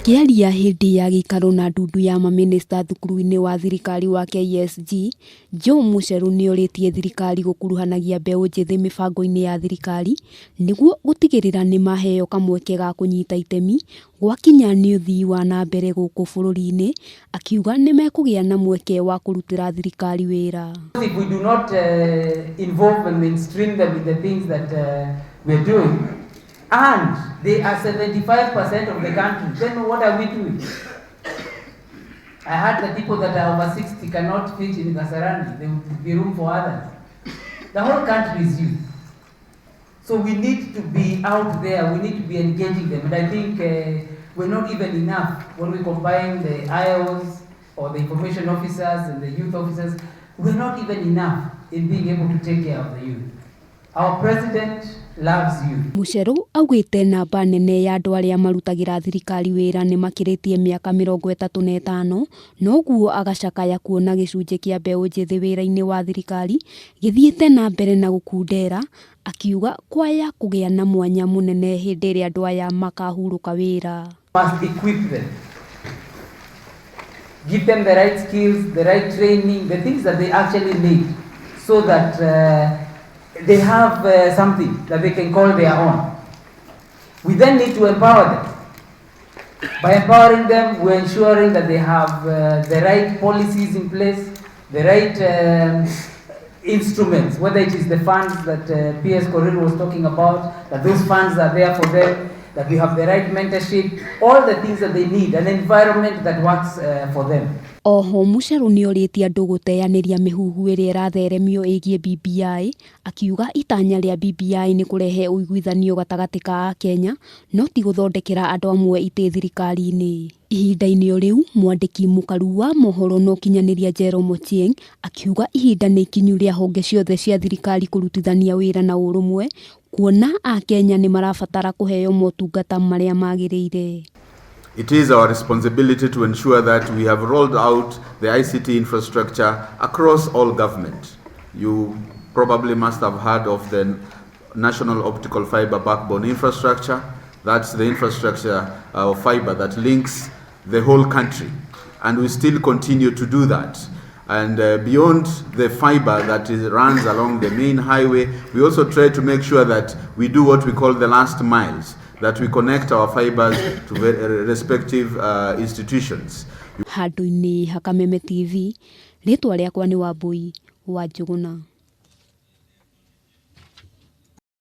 Akiaria hindi ya gikaro na ndundu ya maminista thukuru-ini wa thirikari wa KSG, Joe Mucheru nioritie thirikari gukuruhanagia mbeu njithi mibango-ini ya thirikari niguo gutigirira ni maheo kamweke ga kunyita itemi gwakinya ni uthii wa na mbere guku bururi-ini, akiuga ni mekugia na mweke wa kurutira thirikari wira. If we do not involve and mainstream them in the things that we're doing, and they are 75% of the country, then what are we doing? I heard that people that are over 60 cannot fit in Kasarani. There would be room for others. The whole country is youth. So we need to be out there, we need to be engaging them. And I think we're not even enough when we combine the IOs or the information officers and the youth officers. We're not even enough in being able to take care of the youth. Our president loves you. Mucheru augite namba nene ya andu aria marutagira thirikari wira ni makiritie miaka 35 noguo agacakaya kuona gicunje kia mbeu njithi wira-ini wa thirikari githiite na mbere na gukundera, akiuga kwaya kugia na mwanya munene hindi iria andu aya makahuruka wira. Must equip them, give them the right skills, the right training, the things that they actually need, so that they have something that they can call their own. We then need to empower them. By empowering them, we're ensuring that they have the right policies in place, the right instruments, whether it is the funds that PS Korir was talking about, that those funds are there for them, that we have the right mentorship, all the things that they need, an environment that works for them. Oho Mucheru nioritie andu guteaniria mihuhu iria iratheremio igie BBI, akiuga itanya ria BBI ni kurehe uiguithanio gatagati ka Kenya, no ti guthondekera andu amwe ite thirikari-ini. Ihinda-ini riu mwandiki mukaru wa mohoro no kinyaniria Jerome Ochieng akiuga ihinda ni ikinyu ria honge ciothe cia thirikari kurutithania wira na urumwe, kuona a Kenya ni marabatara kuheo motungata maria magirire. It is our responsibility to ensure that we have rolled out the ICT infrastructure across all government. You probably must have heard of the National Optical Fiber Backbone Infrastructure. That's the infrastructure of fiber that links the whole country. And we still continue to do that. And beyond the fiber that runs along the main highway, we also try to make sure that we do what we call the last miles, that we connect our fibers to respective institutions. Handu-ini Hakameme TV, ritwa riakwa ni Wambui wa Njuguna.